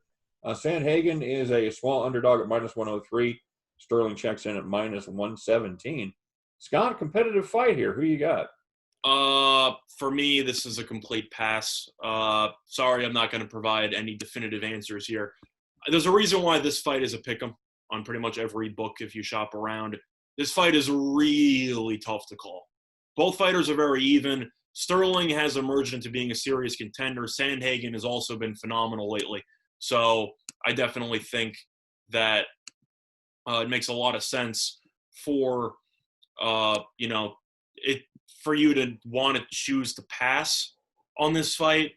Sandhagen is a small underdog at -103. Sterling checks in at -117. Scott, competitive fight here. Who you got? For me, this is a complete pass. Sorry, I'm not going to provide any definitive answers here. There's a reason why this fight is a pick'em on pretty much every book if you shop around. This fight is really tough to call. Both fighters are very even. Sterling has emerged into being a serious contender. Sandhagen has also been phenomenal lately. So I definitely think that it makes a lot of sense for for you to want to choose to pass on this fight.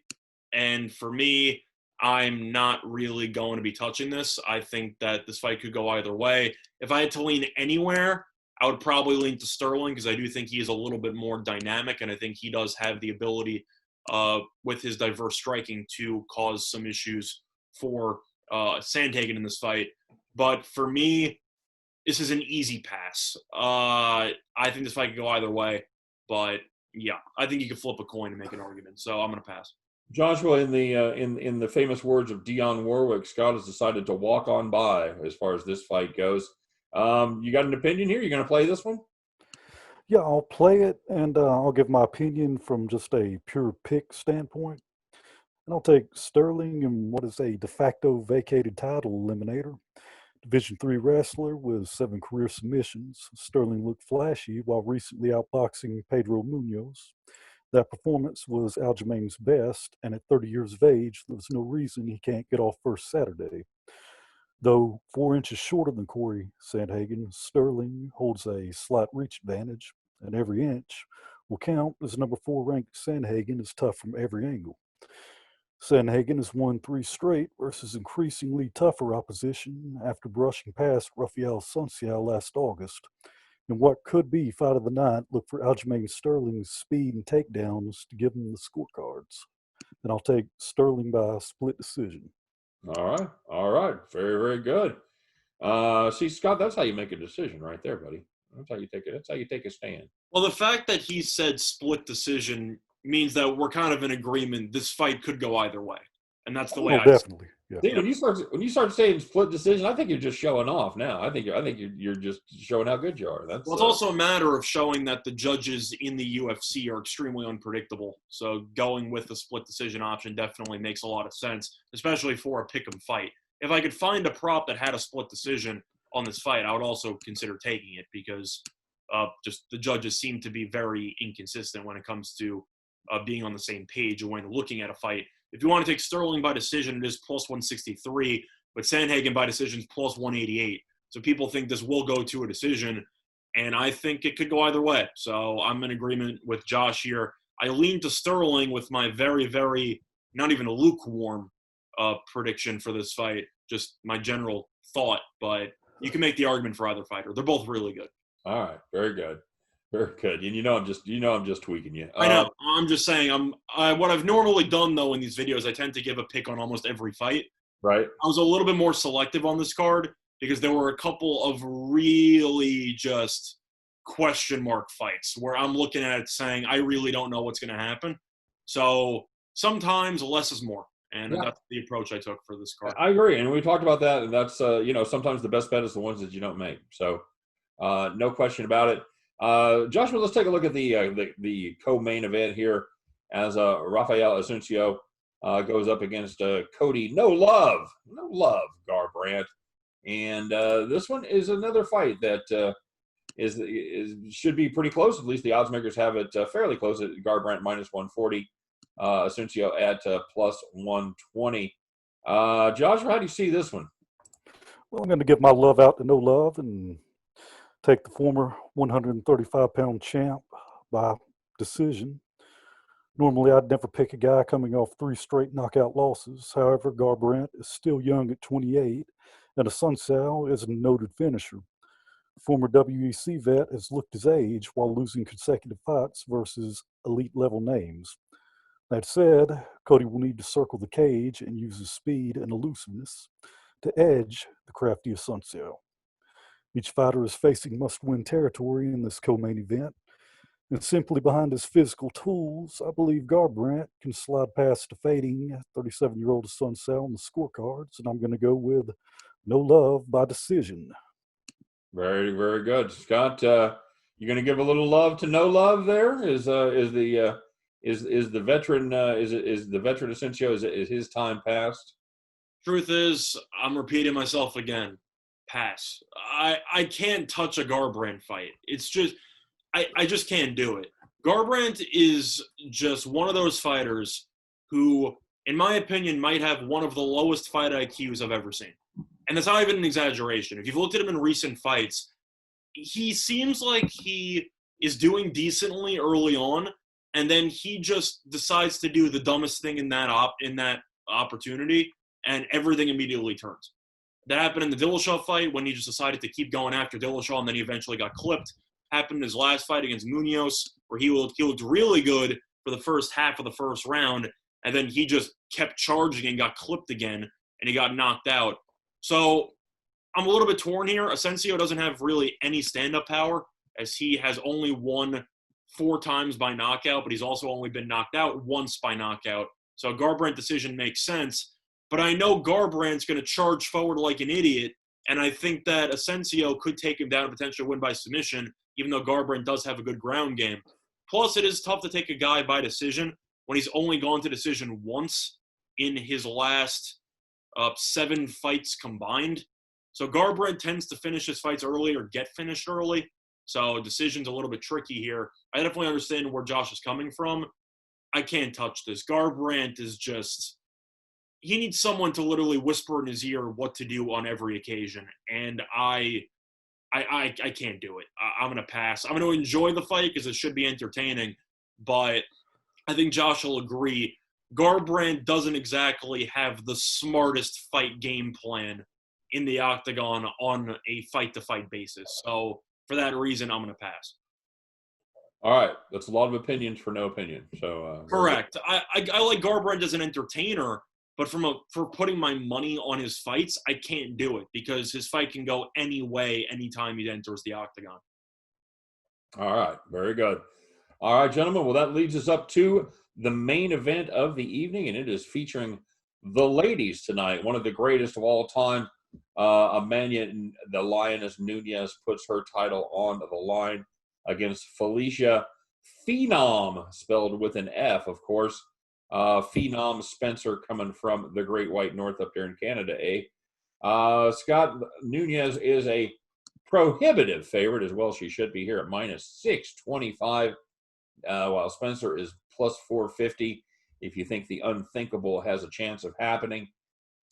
And for me, I'm not really going to be touching this. I think that this fight could go either way. If I had to lean anywhere, I would probably lean to Sterling, because I do think he is a little bit more dynamic, and I think he does have the ability with his diverse striking to cause some issues for Sandhagen in this fight. But for me, this is an easy pass. I think this fight could go either way. But yeah, I think you could flip a coin and make an argument. So I'm going to pass. Joshua, in the famous words of Dionne Warwick, Scott has decided to walk on by as far as this fight goes. You got an opinion here? You going to play this one? Yeah, I'll play it, and I'll give my opinion from just a pure pick standpoint. And I'll take Sterling in what is a de facto vacated title eliminator. Division III wrestler with 7 career submissions, Sterling looked flashy while recently outboxing Pedro Munoz. That performance was Aljamain's best, and at 30 years of age, there's no reason he can't get off first Saturday. Though 4 inches shorter than Corey Sandhagen, Sterling holds a slight reach advantage, and every inch will count, as number 4 ranked Sandhagen is tough from every angle. Sandhagen has won 3 straight versus increasingly tougher opposition after brushing past Rafael Suncial last August. In what could be fight of the night, look for Aljamain Sterling's speed and takedowns to give him the scorecards. And I'll take Sterling by split decision. All right. Very, very good. See, Scott, that's how you make a decision right there, buddy. That's how you take it. That's how you take a stand. Well, the fact that he said split decision means that we're kind of in agreement. This fight could go either way, and that's the way. Definitely. Yeah. See, when you start saying split decision, I think you're just showing off now. I think you're just showing how good you are. It's also a matter of showing that the judges in the UFC are extremely unpredictable. So going with the split decision option definitely makes a lot of sense, especially for a pick'em fight. If I could find a prop that had a split decision on this fight, I would also consider taking it, because just the judges seem to be very inconsistent when it comes to being on the same page when looking at a fight. If you want to take Sterling by decision, it is plus 163, but Sandhagen by decision is plus 188. So people think this will go to a decision, and I think it could go either way. So I'm in agreement with Josh here. I lean to Sterling with my very, very, not even a lukewarm prediction for this fight, just my general thought, but you can make the argument for either fighter. They're both really good. All right. Very good. Very good. And I'm just tweaking you. I know. I'm just saying. What I've normally done though in these videos, I tend to give a pick on almost every fight. Right. I was a little bit more selective on this card because there were a couple of really just question mark fights where I'm looking at it saying I really don't know what's going to happen. So sometimes less is more. And that's the approach I took for this card. I agree. And we talked about that. And that's, sometimes the best bet is the ones that you don't make. So no question about it. Joshua, let's take a look at the co-main event here as Rafael Asuncio goes up against Cody No Love Garbrandt. And this one is another fight that should be pretty close. At least the odds makers have it fairly close at Garbrandt -140, Asuncio at +120. Joshua, how do you see this one? Well, I'm going to give my love out to No Love and take the former 135-pound champ by decision. Normally, I'd never pick a guy coming off 3 straight knockout losses. However, Garbrandt is still young at 28, and Asuncio is a noted finisher. Former WEC vet has looked his age while losing consecutive fights versus elite-level names. That said, Cody will need to circle the cage and use his speed and elusiveness to edge the crafty Asuncio. Each fighter is facing must-win territory in this co-main event, and simply behind his physical tools, I believe Garbrandt can slide past the fading 37-year-old Asuncio on the scorecards, and I'm going to go with No Love by decision. Very, very good, Scott. You going to give a little love to No Love there? Is the veteran is the veteran Asuncio is his time past? Truth is, I'm repeating myself again. Pass. I can't touch a Garbrandt fight. It's just I just can't do it. Garbrandt is just one of those fighters who, in my opinion, might have one of the lowest fight IQs I've ever seen. And that's not even an exaggeration. If you've looked at him in recent fights, he seems like he is doing decently early on, and then he just decides to do the dumbest thing in that opportunity, and everything immediately turns. That happened in the Dillashaw fight when he just decided to keep going after Dillashaw, and then he eventually got clipped. Happened in his last fight against Munoz, where he looked really good for the first half of the first round, and then he just kept charging and got clipped again, and he got knocked out. So I'm a little bit torn here. Asuncio doesn't have really any stand-up power, as he has only won 4 times by knockout, but he's also only been knocked out once by knockout. So a Garbrandt decision makes sense. But I know Garbrandt's going to charge forward like an idiot, and I think that Asuncio could take him down and potentially win by submission, even though Garbrandt does have a good ground game. Plus, it is tough to take a guy by decision when he's only gone to decision once in his last 7 fights combined. So Garbrandt tends to finish his fights early or get finished early. So decision's a little bit tricky here. I definitely understand where Josh is coming from. I can't touch this. Garbrandt is just – he needs someone to literally whisper in his ear what to do on every occasion. And I can't do it. I'm going to pass. I'm going to enjoy the fight because it should be entertaining. But I think Josh will agree. Garbrandt doesn't exactly have the smartest fight game plan in the octagon on a fight-to-fight basis. So for that reason, I'm going to pass. All right. That's a lot of opinions for no opinion. So correct. I like Garbrandt as an entertainer, but for putting my money on his fights, I can't do it because his fight can go any way anytime he enters the octagon. All right. Very good. All right, gentlemen. Well, that leads us up to the main event of the evening, and it is featuring the ladies tonight. One of the greatest of all time. Amanda, the Lioness Nunez, puts her title on the line against Felicia Phenom, spelled with an F, of course. Phenom Spencer, coming from the Great White North up there in Canada, Scott, Nunez is a prohibitive favorite, as well she should be here at -625, while Spencer is +450 if you think the unthinkable has a chance of happening.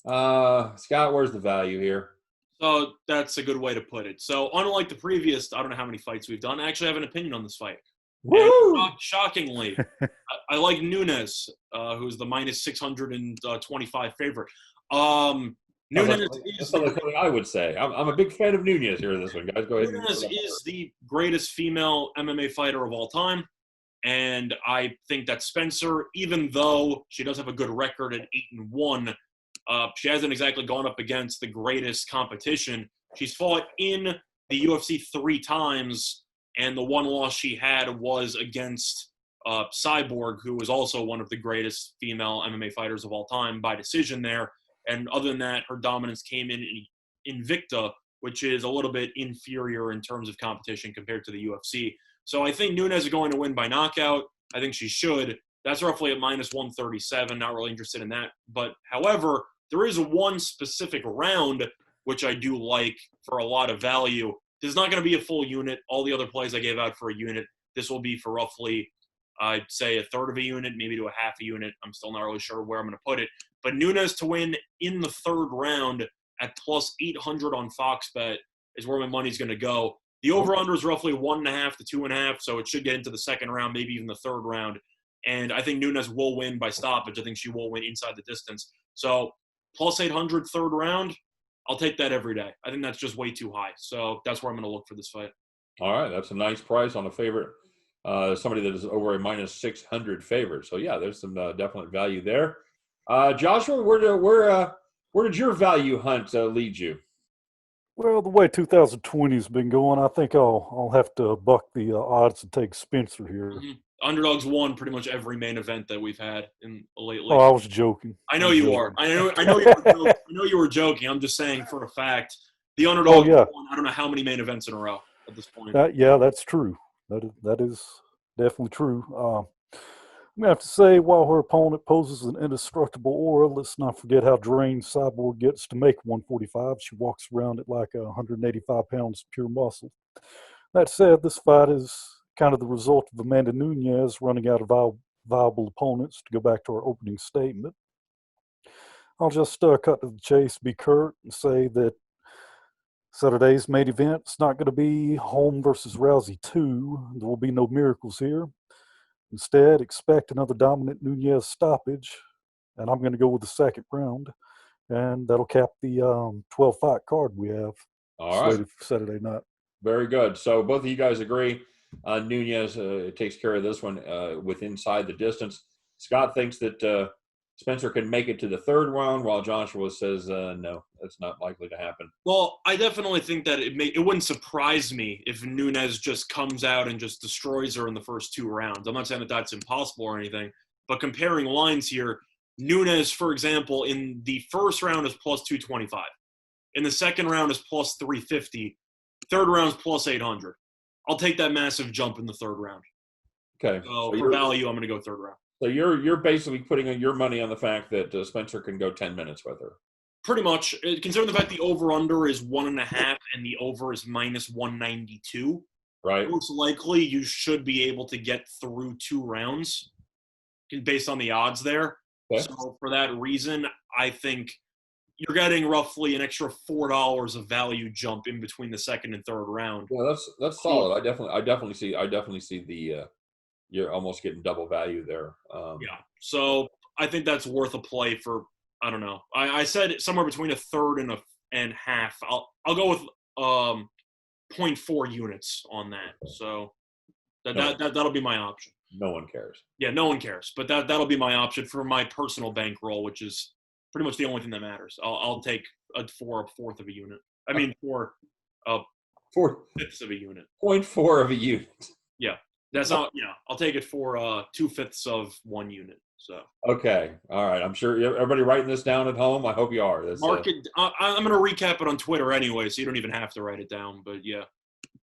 Scott, where's the value here? So that's a good way to put it. So unlike the previous, I don't know how many fights we've done, I actually have an opinion on this fight. Shockingly, I like Nunez, who's the -625 favorite. Nunez is something I would say. I'm a big fan of Nunez here in this one, guys. Go ahead. Nunez is the greatest female MMA fighter of all time. And I think that Spencer, even though she does have a good record at 8-1, she hasn't exactly gone up against the greatest competition. She's fought in the UFC 3 times, and the one loss she had was against Cyborg, who was also one of the greatest female MMA fighters of all time by decision there. And other than that, her dominance came in Invicta, which is a little bit inferior in terms of competition compared to the UFC. So I think Nunes is going to win by knockout. I think she should. That's roughly at minus 137. Not really interested in that. But however, there is one specific round which I do like for a lot of value. This is not going to be a full unit. All the other plays I gave out for a unit. This will be for roughly, I'd say, a third of a unit, maybe to a half a unit. I'm still not really sure where I'm going to put it. But Nunes to win in the third round at plus 800 on Fox Bet is where my money's going to go. The over-under is roughly 1.5 to 2.5, so it should get into the second round, maybe even the third round. And I think Nunes will win by stoppage. I think she will win inside the distance. So plus 800 third round, I'll take that every day. I think that's just way too high. So that's where I'm going to look for this fight. All right, that's a nice price on a favorite. Somebody that is over a minus 600 favorite. So yeah, there's some definite value there. Joshua, where did your value hunt lead you? Well, the way 2020 has been going, I think I'll have to buck the odds and take Spencer here. Mm-hmm. Underdogs won pretty much every main event that we've had in lately. Oh, I was joking. I know you are. I know you were joking. I know you were joking. I'm just saying for a fact, the underdog won I don't know how many main events in a row at this point. Yeah, that's true. That is definitely true. I'm going to have to say, while her opponent poses an indestructible aura, let's not forget how drained Cyborg gets to make 145. She walks around at like 185 pounds pure muscle. That said, this fight is kind of the result of Amanda Nunes running out of viable opponents, to go back to our opening statement. I'll just cut to the chase, be curt, and say that Saturday's main event is not going to be Holm versus Rousey 2. There will be no miracles here. Instead, expect another dominant Nunes stoppage, and I'm going to go with the second round, and that'll cap the 12-fight card we have slated for Saturday night. Very good. So both of you guys agree Nunes takes care of this one with inside the distance. Scott thinks that Spencer can make it to the third round, while Joshua says no, that's not likely to happen. Well, I definitely think that it wouldn't surprise me if Nunes just comes out and just destroys her in the first two rounds. I'm not saying that that's impossible or anything, but comparing lines here, Nunes, for example, in the first round is plus 225. In the second round is plus 350. Third round is plus 800. I'll take that massive jump in the third round. Okay. So for value, I'm going to go third round. So you're basically putting your money on the fact that Spencer can go 10 minutes with her. Pretty much. Considering the fact the over-under is 1.5 and the over is minus 192, right? Most likely you should be able to get through two rounds based on the odds there. Okay. So for that reason, I think you're getting roughly an extra $4 of value jump in between the second and third round. Yeah, that's solid. I definitely see the you're almost getting double value there. Yeah. So I think that's worth a play for, I don't know. I said somewhere between a third and half. I'll go with 0.4 units on that. So that'll be my option. No one cares. Yeah, no one cares. But that'll be my option for my personal bankroll, which is pretty much the only thing that matters. I'll take a fourth of a unit. I mean, for 4/5 of a unit. 0.4 of a unit. Yeah. That's not, I'll take it for 2/5 of 1 unit. So okay, all right. I'm sure everybody writing this down at home. I hope you are. I'm going to recap it on Twitter anyway, so you don't even have to write it down. But yeah.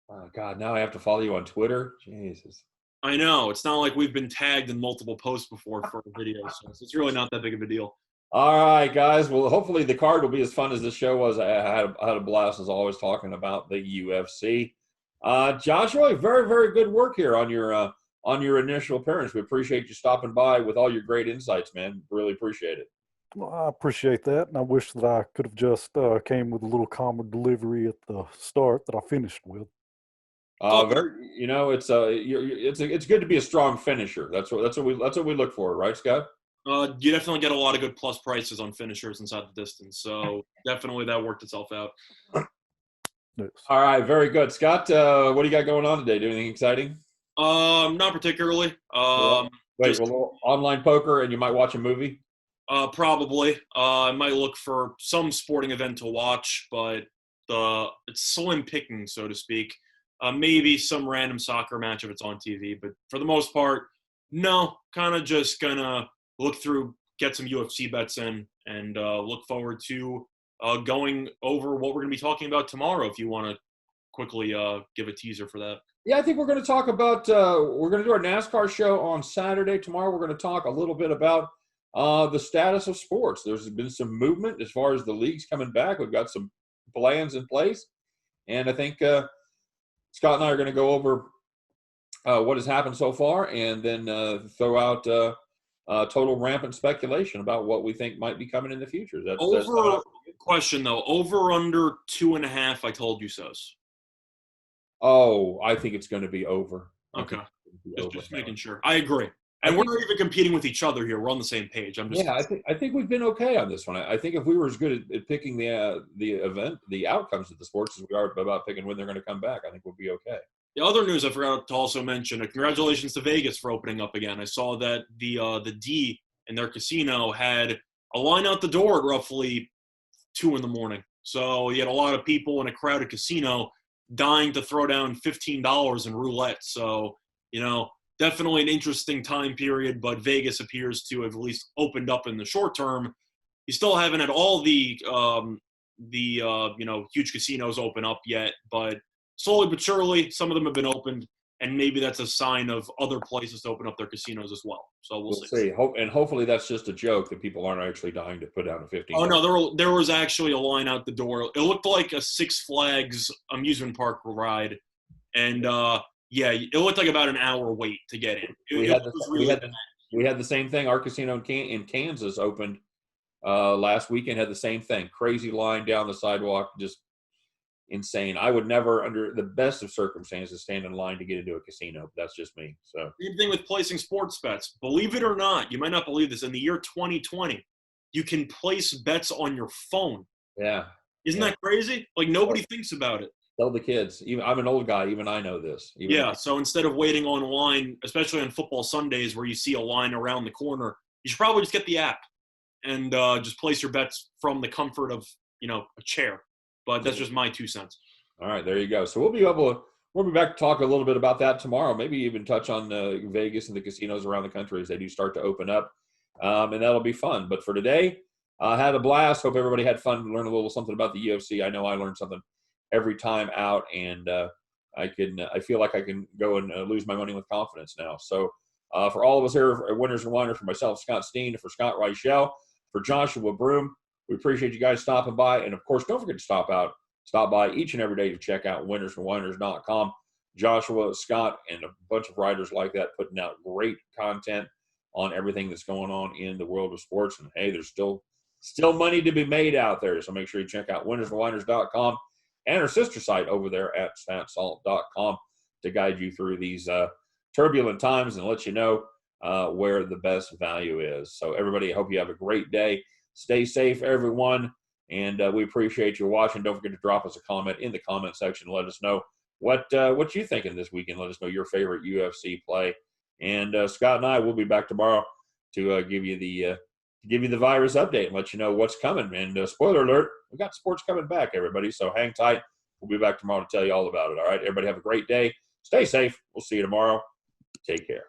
Oh God, now I have to follow you on Twitter. Jesus. I know it's not like we've been tagged in multiple posts before for a video, so it's really not that big of a deal. All right, guys. Well, hopefully the card will be as fun as this show was. I had a blast as always talking about the UFC. Joshua, very, very good work here on your initial appearance. We appreciate you stopping by with all your great insights, man. Really appreciate it. Well, I appreciate that, and I wish that I could have just came with a little calmer delivery at the start that I finished with. It's good to be a strong finisher. That's what we look for, right, Scott? You definitely get a lot of good plus prices on finishers inside the distance, so definitely that worked itself out. Yes. All right, very good, Scott. What do you got going on today? Do anything exciting? Not particularly. Online poker, and you might watch a movie. Probably. I might look for some sporting event to watch, but it's slim picking, so to speak. Maybe some random soccer match if it's on TV, but for the most part, No, kind of just gonna look through, get some UFC bets in, and look forward to going over what we're gonna be talking about tomorrow. If you want to quickly give a teaser for that. Yeah, I think we're going to talk about we're going to do our NASCAR show on Saturday. Tomorrow we're going to talk a little bit about the status of sports. There's been some movement as far as the leagues coming back. We've got some plans in place, and I think Scott and I are going to go over what has happened so far, and then throw out total rampant speculation about what we think might be coming in the future. Over question though, over under 2.5. I told you so's. Oh, I think it's going to be over. Okay, just making sure. I agree, and we're not even competing with each other here. We're on the same page. I think we've been okay on this one. I think if we were as good at picking the outcomes of the sports as we are about picking when they're going to come back, I think we'll be okay. The other news I forgot to also mention: congratulations to Vegas for opening up again. I saw that the D in their casino had a line out the door at roughly 2 a.m. So you had a lot of people in a crowded casino dying to throw down $15 in roulette. So, definitely an interesting time period, but Vegas appears to have at least opened up in the short term. You still haven't had all the huge casinos open up yet, but slowly but surely, some of them have been opened, and maybe that's a sign of other places to open up their casinos as well. So we'll see. And hopefully that's just a joke that people aren't actually dying to put down a 15. Oh no, there was actually a line out the door. It looked like a Six Flags amusement park ride, and it looked like about an hour wait to get in. We had the same thing. Our casino in Kansas opened last weekend. Had the same thing. Crazy line down the sidewalk, just insane. I would never, under the best of circumstances, stand in line to get into a casino. That's just me. So same thing with placing sports bets. Believe it or not, you might not believe this. In the year 2020, you can place bets on your phone. Yeah. Isn't that crazy? Like nobody thinks about it. Tell the kids. Even I'm an old guy. Even I know this. So instead of waiting online, especially on football Sundays where you see a line around the corner, you should probably just get the app and just place your bets from the comfort of a chair. But that's just my 2 cents. All right, there you go. So we'll be back to talk a little bit about that tomorrow. Maybe even touch on Vegas and the casinos around the country as they do start to open up, and that'll be fun. But for today, I had a blast. Hope everybody had fun to learn a little something about the UFC. I know I learned something every time out, and I feel like I can go and lose my money with confidence now. So for all of us here at Winners and Whiners, for myself, Scott Steen, for Scott Reichel, for Joshua Broom, we appreciate you guys stopping by. And, of course, don't forget to stop by each and every day to check out winnersandwhiners.com. Joshua, Scott, and a bunch of writers like that putting out great content on everything that's going on in the world of sports. And, hey, there's still money to be made out there. So make sure you check out winnersandwhiners.com and our sister site over there at statsalt.com to guide you through these turbulent times and let you know where the best value is. So, everybody, I hope you have a great day. Stay safe, everyone, and we appreciate you watching. Don't forget to drop us a comment in the comment section. Let us know what you thinking this weekend. Let us know your favorite UFC play. And Scott and I will be back tomorrow to give you the virus update and let you know what's coming. And spoiler alert, we got sports coming back, everybody. So hang tight. We'll be back tomorrow to tell you all about it. All right, everybody have a great day. Stay safe. We'll see you tomorrow. Take care.